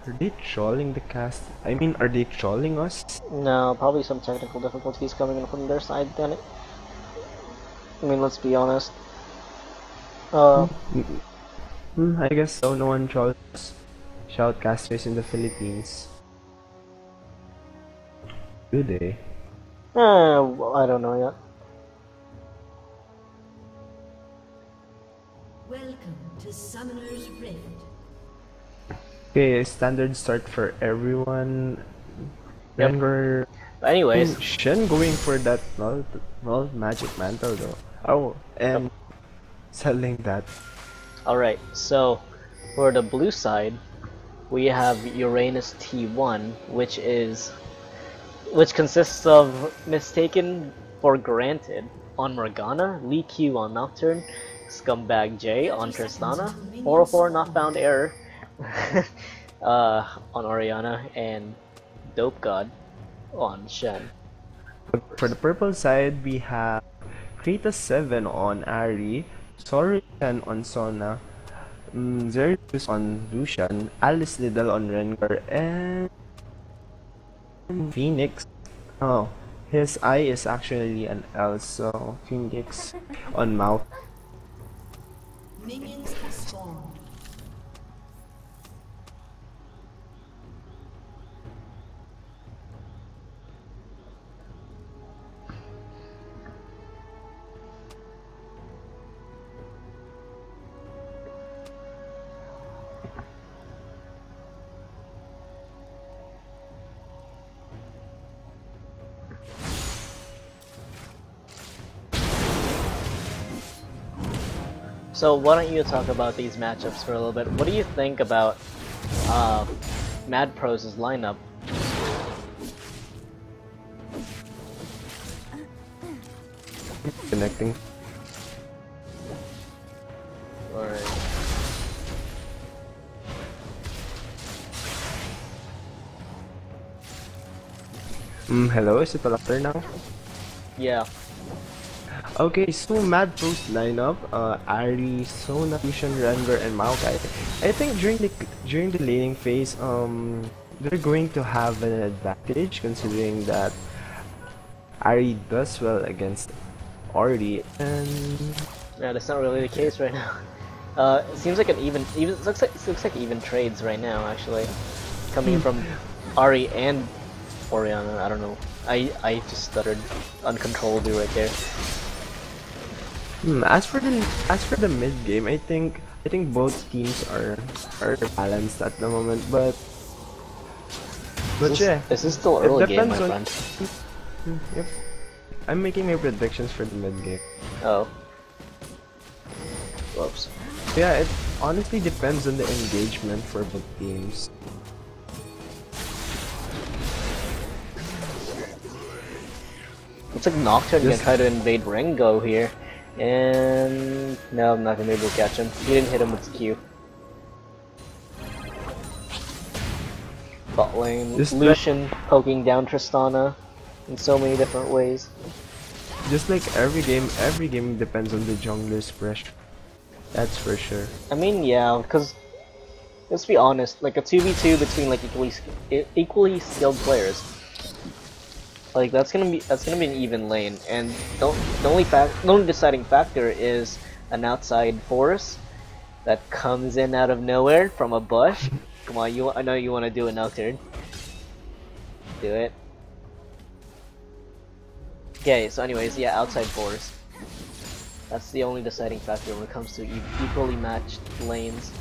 Are they trolling the cast? I mean, are they trolling us? No, probably some technical difficulties coming in from their side. Then, I mean, let's be honest. Uh, I guess so. No one trolls shoutcasters in the Philippines. Do they? well, I don't know yet. Welcome to Summoner's Rift. Okay, standard start for everyone. Yep. Rengar. Anyways, Shen going for that null magic mantle though. Oh, and yep. selling that. Alright, so for the blue side, we have Uranos T1, which consists of Mistaken for Granted on Morgana, Lee Q on Nocturne, Scumbag J on Tristana, 404 Not Found Error on Oriana, and Dope God on Shen. For the purple side, we have Kratos 7 on Ari, Sorry on Sona, Xerxes on Lucian, Alice Liddell on Rengar, and Phoenix. Oh, his eye is actually an L, so Phoenix on mouth. Minions have spawned. So why don't you talk about these matchups for a little bit? What do you think about MadPros' lineup? Connecting. Alright. Hello, is it better now? Yeah. Okay, so MadPros lineup, Ari, Sona, Lucian, Rengar, and Maokai. I think during the laning phase, they're going to have an advantage considering that Ari does well against Ori, and Yeah, that's not really the case right now. It seems like looks like even trades right now actually, coming from Ari and Oriana. I don't know. I just stuttered uncontrollably right there. as for the mid game, I think both teams are balanced at the moment, but yeah, This is still it early game, depends my on. friend. Yep, I'm making my predictions for the mid game. Oh. Whoops. Yeah, it honestly depends on the engagement for both teams. Looks like Nocturne gonna try to invade Rengo here. And no, I'm not gonna be able to catch him. He didn't hit him with Q. Bot lane, Lucian poking down Tristana in so many different ways. Just like every game depends on the jungler's pressure. That's for sure. I mean, yeah, because let's be honest, like a 2v2 between like equally skilled players, like that's gonna be an even lane, and the only deciding factor is an outside force that comes in out of nowhere from a bush. Come on, I know you want to do a Nocturne. Do it. Okay, so anyways, yeah, outside force. That's the only deciding factor when it comes to equally matched lanes.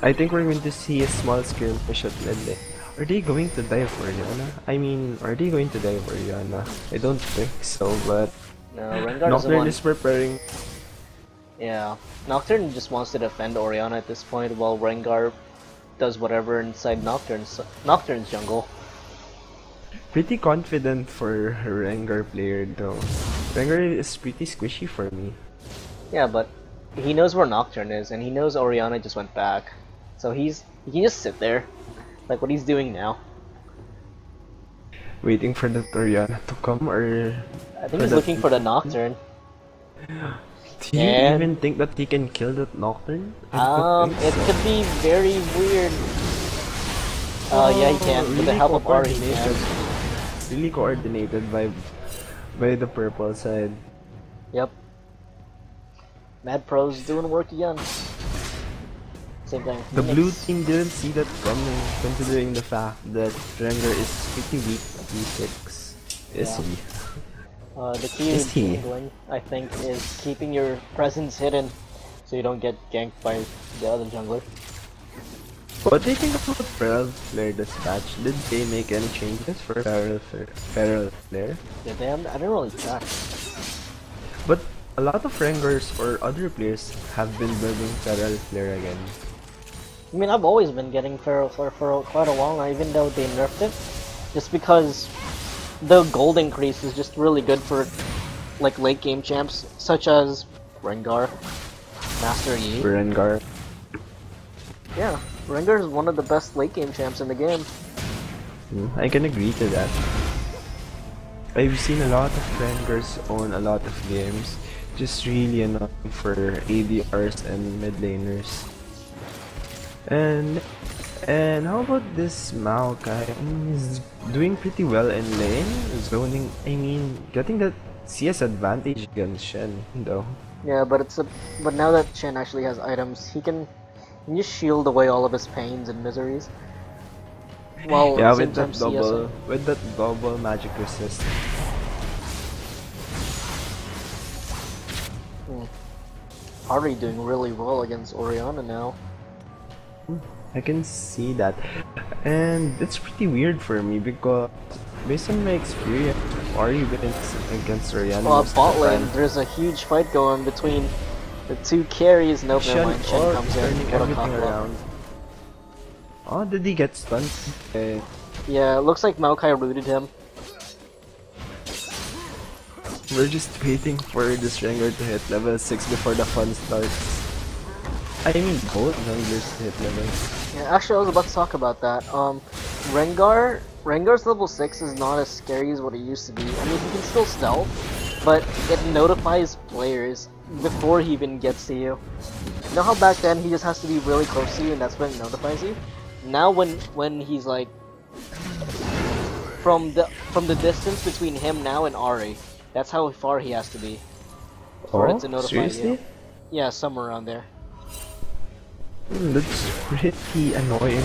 I think we're going to see a small skirmish at mid lane. Are they going to die for Oriana? I mean, are they going to die for Oriana? I don't think so, but No, Rengar doesn't Nocturne want... is preparing. Yeah, Nocturne just wants to defend Oriana at this point, while Rengar does whatever inside Nocturne's jungle. Pretty confident for a Rengar player though. Rengar is pretty squishy for me. Yeah, but he knows where Nocturne is, and he knows Oriana just went back. So he can just sit there, like what he's doing now. Waiting for the Oriana to come, or I think he's looking for the Nocturne. do you even think that he can kill that Nocturne? It could be very weird. Yeah, he can. With the help of Ari, he can. Really coordinated by the purple side. Yep. MadPros doing work again. Same thing. The Phoenix. blue team didn't see that coming, considering the fact that Rengar is pretty weak at D6. Is Yeah. he? The key Is to he? jungling, I think, is keeping your presence hidden so you don't get ganked by the other jungler. What do you think about Feral Flare dispatch? Did they make any changes for Feral Flare? Yeah, damn, I didn't really check. But a lot of Rengars or other players have been building Feral Flare again. I mean, I've always been getting Feral Flare for quite a while now, even though they nerfed it. Just because the gold increase is just really good for like late game champs, such as Rengar, Master Yi. For Rengar. Yeah, Rengar is one of the best late game champs in the game. I can agree to that. I've seen a lot of Rengars own a lot of games. Just really annoying for ADRs and mid laners. And how about this Maokai? He's doing pretty well in lane, zoning. I mean, getting that CS advantage against Shen, though. Yeah, but but now that Shen actually has items, he can just shield away all of his pains and miseries. While Yeah, at the with same that time double magic resist. Ari doing really well against Orianna now. I can see that, and it's pretty weird for me because based on my experience, Ari wins against Orianna. Well, most at of bot the lane, time. there's a huge fight going between the two carries. Nope, never mind. Shen comes in. turning What a everything cock block. around. Oh, did he get stunned? Yeah, it looks like Maokai rooted him. We're just waiting for this Rengar to hit level 6 before the fun starts. I mean, both junglers to hit level. Yeah, actually, I was about to talk about that. Rengar's level 6 is not as scary as what it used to be. I mean, he can still stealth, but it notifies players before he even gets to you. You know how back then he just has to be really close to you and that's when it notifies you? Now when he's like from the distance between him now and Ari, that's how far he has to be for it to notify seriously? you. Yeah, somewhere around there. That's pretty annoying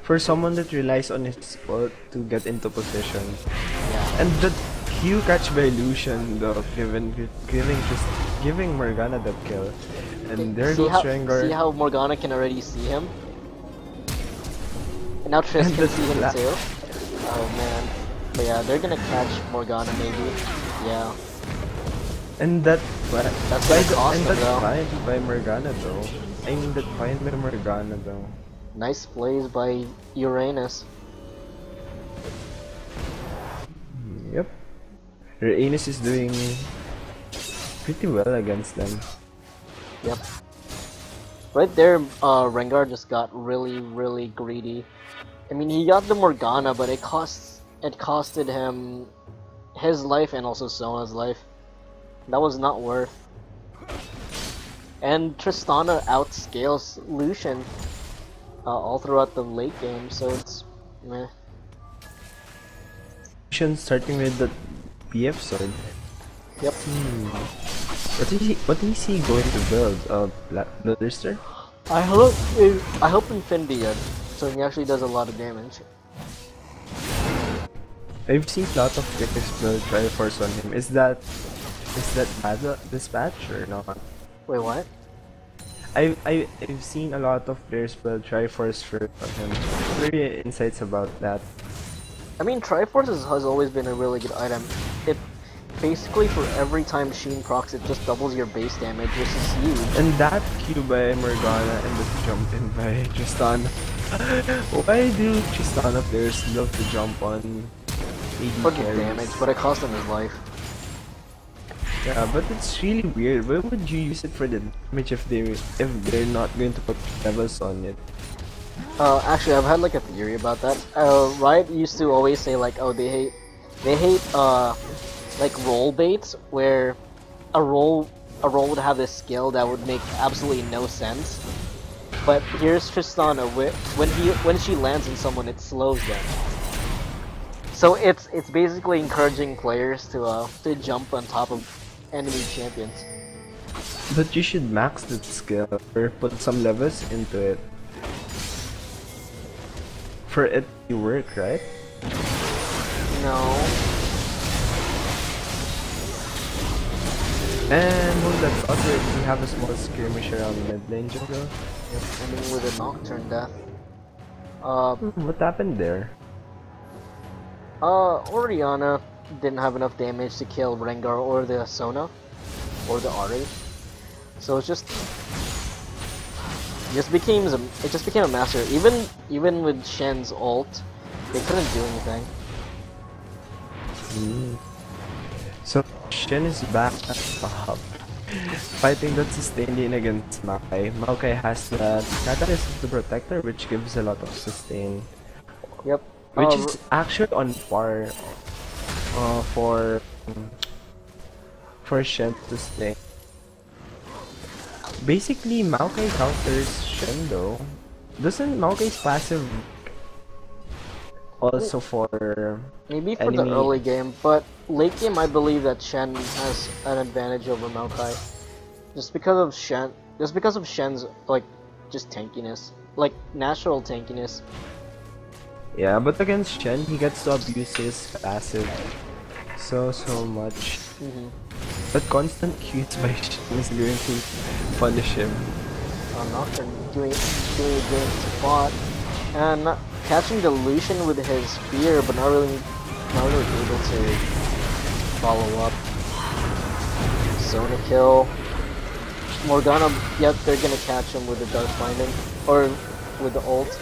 for someone that relies on his ult to get into position. Yeah. And that Q catch by Lucian, though, giving Morgana that kill. And there goes Rengar. See how Morgana can already see him? And now Triss And can the see him fla- too. Oh man. But yeah, they're gonna catch Morgana maybe. Yeah. And that That's gonna cost and them, that though. find by Morgana though. I mean that find by Morgana though. Nice plays by Uranos. Yep. Uranos is doing pretty well against them. Yep. Right there, Rengar just got really greedy. I mean, he got the Morgana, but it costed him his life and also Sona's life. That was not worth. And Tristana outscales Lucian all throughout the late game, so it's meh. Lucian starting with the PF sword. Yep. What is he going to build? Bloodthirster? I hope Infinity good, so he actually does a lot of damage. I've seen a lot of players build Triforce on him. Is that bad dispatch or not? Wait, what? I've seen a lot of players build Triforce for him. What are your insights about that? I mean, Triforce has always been a really good item. It basically for every time Sheen procs, it just doubles your base damage, which is huge. And that Q by Morgana and the jump in by Tristana. Why do Tristana players love to jump on AD For the carries? damage, but it cost him his life. Yeah, but it's really weird. Why would you use it for the damage if they're not going to put levels on it? Actually, I've had like a theory about that. Riot used to always say like, oh, they hate like roll baits where a roll would have this skill that would make absolutely no sense, But here's Tristana. When she lands on someone, it slows them. So it's basically encouraging players to jump on top of enemy champions. But you should max that skill or put some levels into it for it to work, right? No. And hold that thought, we have a small skirmish around mid lane jungle. Yep, ending with a Nocturne death. What happened there? Oriana didn't have enough damage to kill Rengar or the Sona or the RA. So it just became a master. Even with Shen's ult, they couldn't do anything. So Shen is back at top, fighting that sustained lane against Maokai. Maokai has the Catalyst of the Protector, which gives a lot of sustain. Yep. Which is actually on par for Shen to stay. Basically, Maokai counters Shen though. Doesn't Maokai's passive also for maybe for enemy? the early game, but late game I believe that Shen has an advantage over Maokai. Just because of Shen's like just tankiness. Like natural tankiness. Yeah, but against Shen, he gets to abuse his passive so much. But constant Qs by Shen is going to punish him. Nocturne doing a great spot and catching the Lucian with his spear, but not really able to follow up. Sona kill. Morgana, yep, they're gonna catch him with the Dark Binding or with the ult.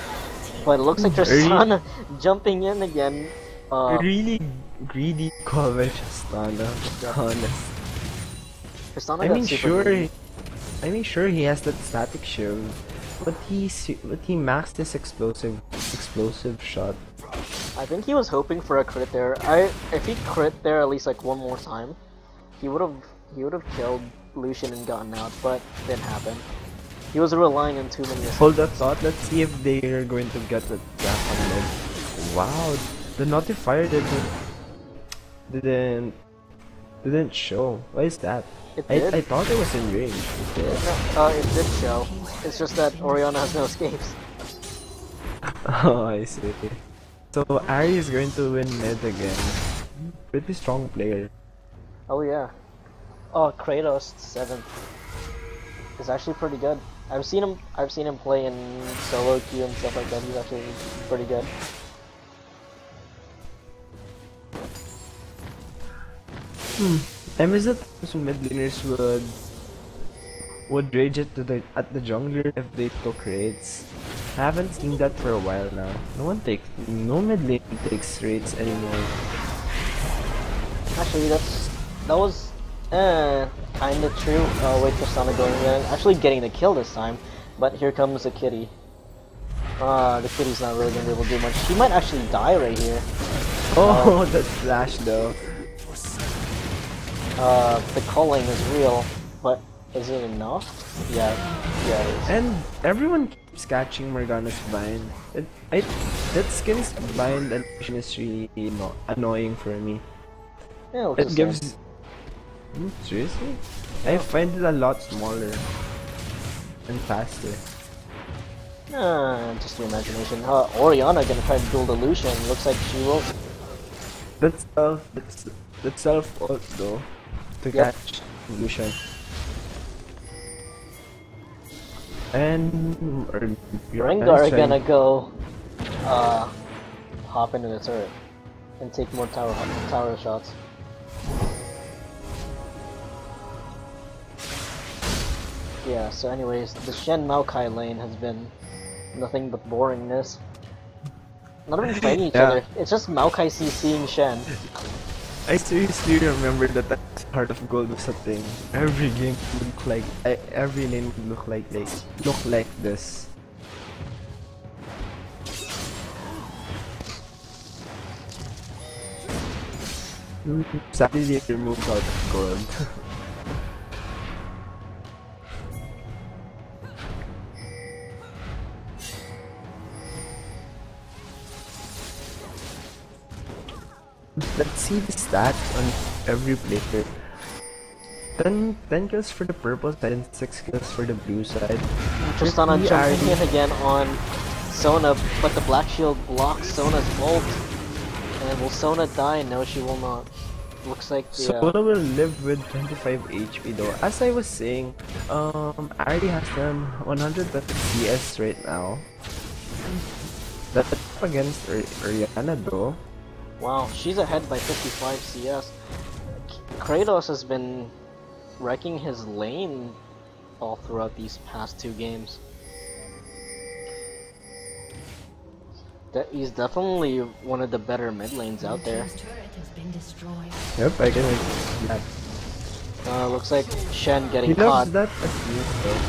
But it looks like Tristana jumping in again. Really greedy call by Tristana, to be honest. Tristana I got mean, super greedy. sure he has that static shield, but he maxed his explosive shot. I think he was hoping for a crit there. If he crit there at least like one more time, he would have killed Lucian and gotten out, but it didn't happen. He was relying on too many assists. Hold that thought. Let's see if they are going to get the gap on mid. Wow, the notifier didn't show. Why is that? It did. I thought it was in range. It did. No, it did show. It's just that Oriana has no escapes. Oh, I see. So Ari is going to win mid again. Pretty strong player. Oh yeah. Oh, Kratos 7th is actually pretty good. I've seen him play in solo queue and stuff like that. He's actually pretty good. I miss that some mid laners would rage it at the jungler if they took raids. I haven't seen that for a while now. No mid lane takes raids anymore. Actually, that was kinda true. With Tristana going in, actually getting the kill this time. But here comes the Kiri. The Kitty's not really gonna be able to do much. She might actually die right here. Oh, that flash though. The culling is real, but is it enough? Yeah, it is. And everyone keeps catching Morgana's bind. That skin's bind animation is really annoying for me. Yeah, It gives. Seriously? I find it a lot smaller and faster. Just your imagination. Oriana gonna try to duel the Lucian. Looks like she will. That's self ult though to Yep. catch Lucian. And Rengar gonna go hop into the turret and take more tower shots. Yeah, so anyways, the Shen Maokai lane has been nothing but boringness. Not even fighting each other, it's just Maokai CCing Shen. I seriously remember that Heart of Gold was a thing. Every game would look like every lane would look like this. Sadly, they removed Heart of Gold. Let's see the stats on every player. 10 kills for the purple side and 6 kills for the blue side. Tristana 50 jumping in RD. again on Sona, but the Black Shield blocks Sona's ult. And will Sona die? No, she will not. Looks like the Sona will live with 25 HP though. As I was saying, Ari has them 120 CS right now. That's up against Rihanna though. wow, she's ahead by 55 CS. Kratos has been wrecking his lane all throughout these past 2 games. He's definitely one of the better mid lanes out there. Team's turret has been destroyed. Yep, I can agree that. Looks like Shen getting He caught. loves that assist though.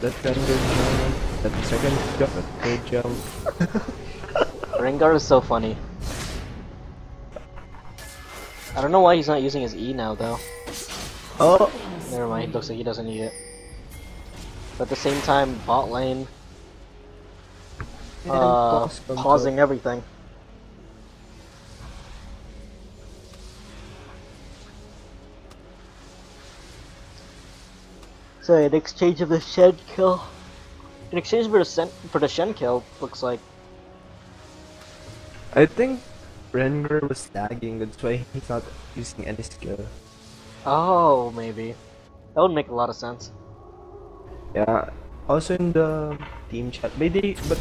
That thunder jump, that second jump, that third jump. Rengar is so funny. I don't know why he's not using his E now though. Oh! Never mind, looks like he doesn't need it. But at the same time, bot lane pausing everything. So in exchange of the Shen kill, in exchange for the Shen kill, looks like. I think Rengar was lagging, that's why he's not using any skill. Oh, maybe that would make a lot of sense. Yeah. Also in the team chat, but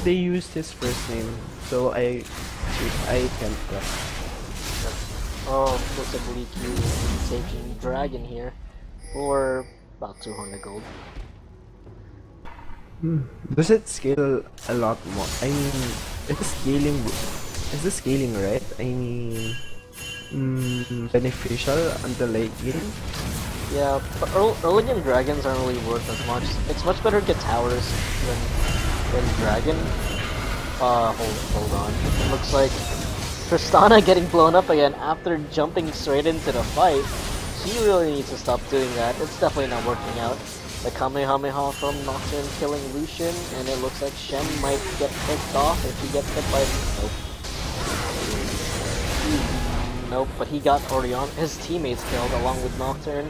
they used his first name, so I can't tell. Oh, looks like Lee Q is taking Dragon here for about 200 gold. Does it scale a lot more? I mean, is the scaling right? I mean, beneficial until late game? Yeah, but early game dragons aren't really worth as much. It's much better to get towers than dragon. Hold on. It looks like Tristana getting blown up again after jumping straight into the fight. She really needs to stop doing that. It's definitely not working out. The Kamehameha from Nocturne killing Lucian, and it looks like Shen might get picked off if he gets hit by. Nope, but he got Orion, his teammates killed along with Nocturne.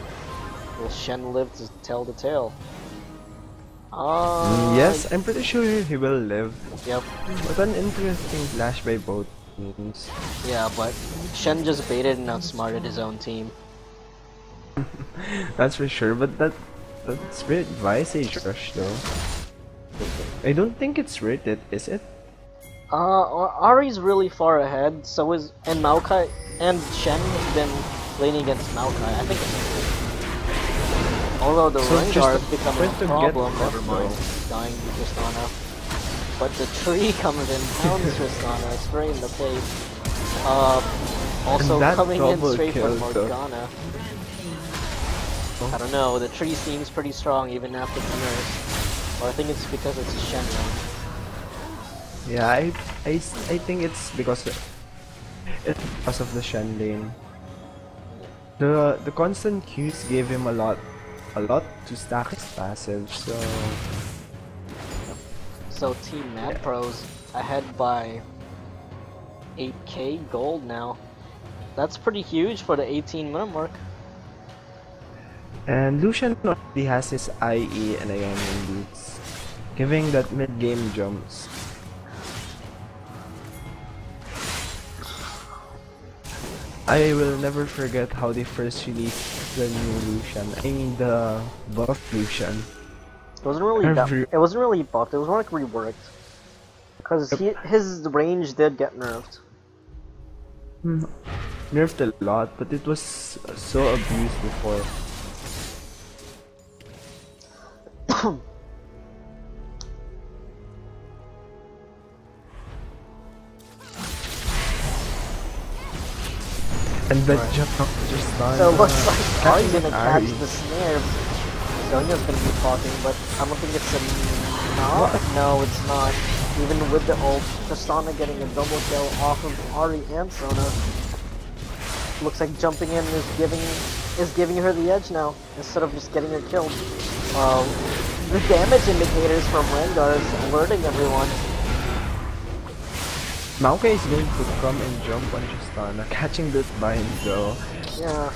Will Shen live to tell the tale? Yes, I'm pretty sure he will live. Yep. What an interesting flash by both teams. Yeah, but Shen just baited and outsmarted his own team. That's for sure, but that's great Visage Rush though. I don't think it's worth it, is it? Ari's really far ahead, so is, and Maokai, and Shen has been laning against Maokai. I think it's although the Rengar is becoming a problem, never mind, dying to Tristana. But the tree comes in, pounds Tristana straight in the face. Also coming in straight for Morgana. I don't know, the tree seems pretty strong even after the nerfs. Or I think it's because it's Shen lane. Yeah, I think it's because of the Shen lane. The constant Qs gave him a lot to stack his passive, so Team MadPros ahead by 8k gold now. That's pretty huge for the 18-minute mark. and Lucian already has his IE and Ionian boots, giving that mid-game jumps. I will never forget how they first released the new Lucian. I mean the buff Lucian. It wasn't really it wasn't really buffed. It was more like reworked. Because his range did get nerfed. Nerfed a lot, but it was so abused before. And that jump just done. So it looks like Ari's gonna catch the snare. Sonya's gonna be talking, but I don't think it's a not. No, it's not. Even with the ult, Tristana getting a double kill off of Ari and Sona. Looks like jumping in is giving her the edge now instead of just getting her killed. The damage indicators from Rengar is alerting everyone. Maokai is going to come and jump on Tristana, catching that bind though. Yeah.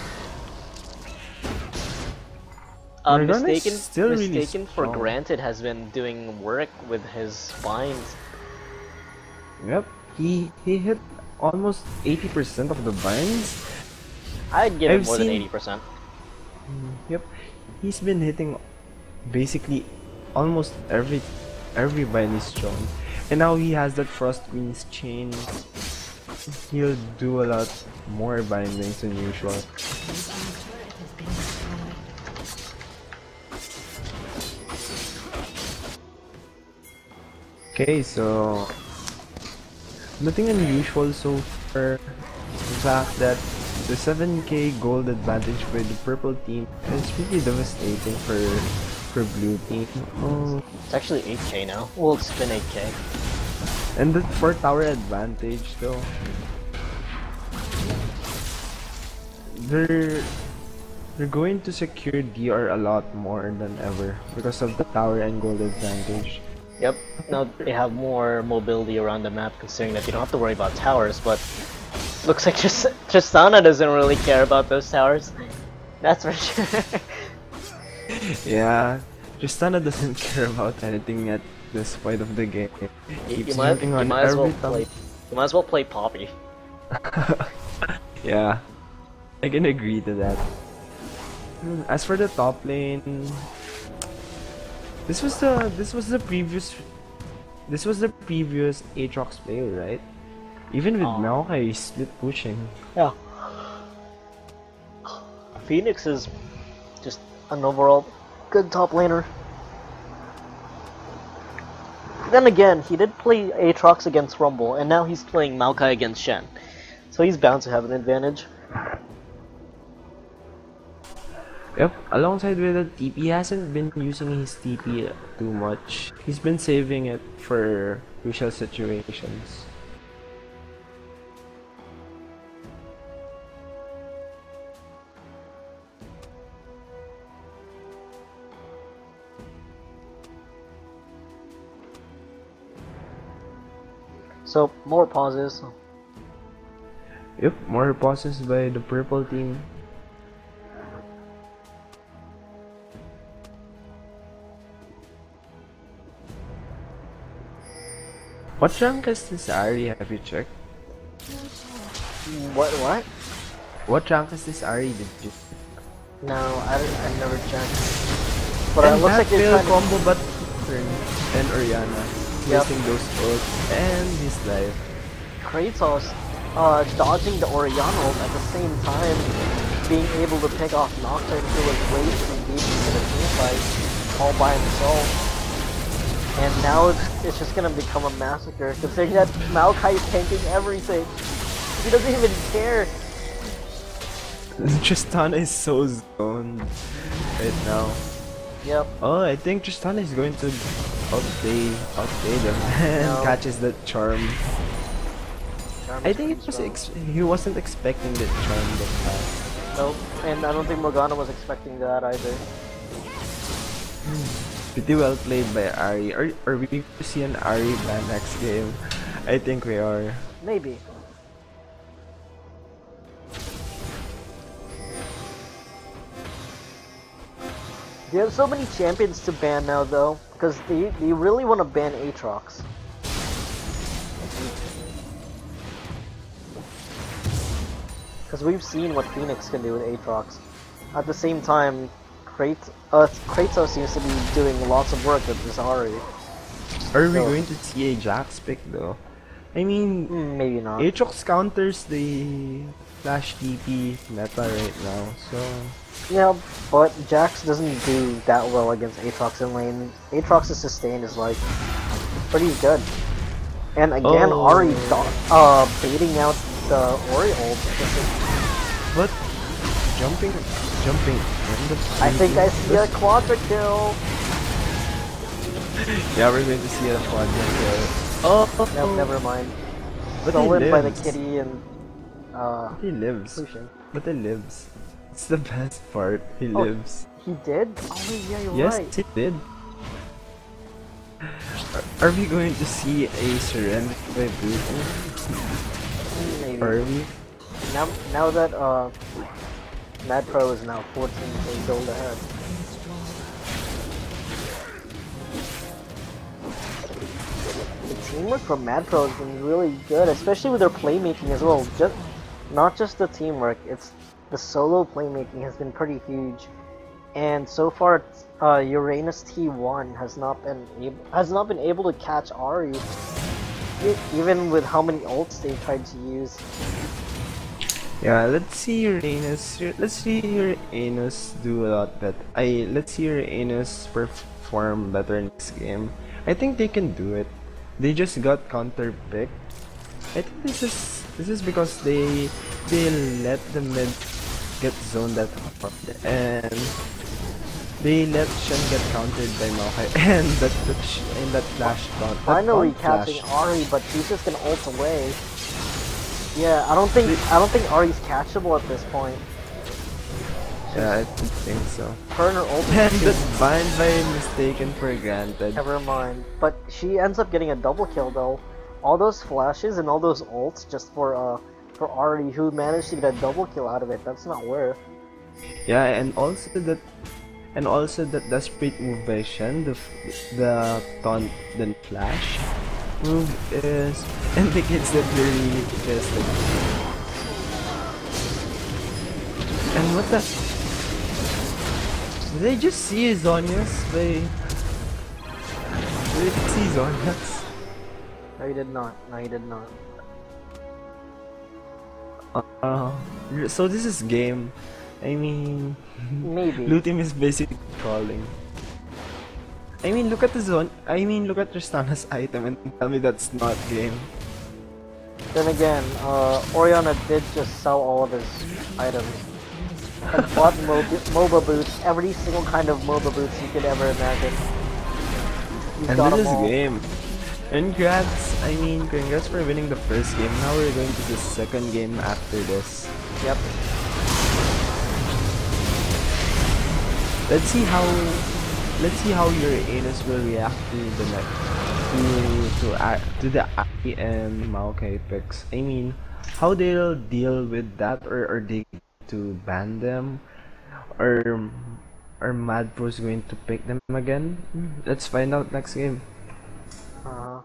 Morgana is still really Mistaken for strong. granted has been doing work with his binds. Yep, he hit almost 80% of the binds. I'd give him I've more than seen- 80%. Yep, he's been hitting basically almost every bind is strong. And now he has that Frost Queen's chain. He'll do a lot more bindings than usual. This turret has been destroyed. Okay, so nothing unusual so far. The fact that the 7k gold advantage for the purple team is really devastating for blue team. Oh, It's actually 8k now. Well, it's been 8k. and the 4 tower advantage though. They're going to secure DR a lot more than ever because of the tower and gold advantage. Yep. Now they have more mobility around the map, considering that you don't have to worry about towers. But looks like Tristana doesn't really care about those towers. That's for sure. Yeah, Tristana doesn't care about anything at this point of the game. You Keeps might, jumping you on might as well every time. play. You might as well play Poppy. Yeah, I can agree to that. As for the top lane, this was the previous Aatrox player, right? Even with Maokai, he's split pushing. Yeah. Phoenix is just an overall good top laner. Then again, he did play Aatrox against Rumble, and now he's playing Maokai against Shen. So he's bound to have an advantage. Yep, alongside with the TP, he hasn't been using his TP too much. He's been saving it for crucial situations. So, more pauses. Yep, more pauses by the purple team. What rank is this Ari? Have you checked? What? What rank is this Ari? Did you? No, I never checked. But it And looks that like they're failed trying to... combo, but turn and Oriana Yep. wasting those ults and his life. Kratos dodging the Oriana ult at the same time, being able to pick off Nocturne through his waist and engaging in a team fight all by himself. And now it's just gonna become a massacre, considering that Maokai is tanking everything. He doesn't even care. Tristana is so zoned right now. Yep. Oh, I think Tristana is going to outplay them and No. catches that charm. Charm I is think pretty it was strong. he wasn't expecting that charm that fast. Nope. And I don't think Morgana was expecting that either. Pretty well played by Ari. Are we going to see an Ari ban next game? I think we are. Maybe. They have so many champions to ban now, though, because they really want to ban Aatrox. Because we've seen what Phoenix can do with Aatrox. At the same time, Kratos seems to be doing lots of work with this Ahri. Are we So- going to see a Jax pick though? I mean, Maybe not. Aatrox counters the Flash TP meta right now, so Yeah, but Jax doesn't do that well against Aatrox in lane. Aatrox's sustain is like pretty good. And again, Oh. Ahri baiting out the Ori ult. but jumping in the I think I see a quadra kill. Yeah, we're going to see a quadra kill. Oh, No, never mind. but Stolen by the lives. Kitty and He lives. Lucian. But he lives. It's the best part. He Oh. lives. He did? Oh yeah, you're Yes, right. he did. Are we going to see a surrender by Brutal? Maybe. Are we? Now that MadPro is now 14k gold ahead. The teamwork from MadPro has been really good, especially with their playmaking as well. Not just the teamwork, it's the solo playmaking has been pretty huge. And so far, Uranos T1 has not been able to catch Ari, even with how many ults they've tried to use. Yeah, let's see Uranos. Let's see Uranos do a lot better. Let's see Uranos perform better in this game. I think they can do it. They just got counter picked. I think this is because they let the mid get zoned that hard and they let Shen get countered by Maokai and that flash taunt. Finally catching Ari, but she's just gonna ult away. Yeah, I don't think Ari's catchable at this point. Yeah, I don't think so. Her and her ult And that bind by mistaken for granted. Never mind. But she ends up getting a double kill though. All those flashes and all those ults just for Ari, who managed to get a double kill out of it. That's not worth. Yeah, and also that desperate move by Shen, the taunt then flash move is indicates that they're really tested. And what the? Did I just see Zonia's by? Did I see Zonia's? No, you did not. No, you did not. So this is game. I mean, Maybe. Blue team is basically crawling. I mean, look at the zone. I mean, look at Tristana's item and tell me that's not game. Then again, Oriana did just sell all of his items. And bought MOBA boots, every single kind of MOBA boots you could ever imagine. He's And got this them is all. game. Congrats! I mean, congrats for winning the first game. Now we're going to the second game after this. Yep. Let's see how your Uranos will react to the to the Aki and Maokai picks. I mean, how they'll deal with that, or are they to ban them, or are MadPros going to pick them again? Let's find out next game. Uh-huh.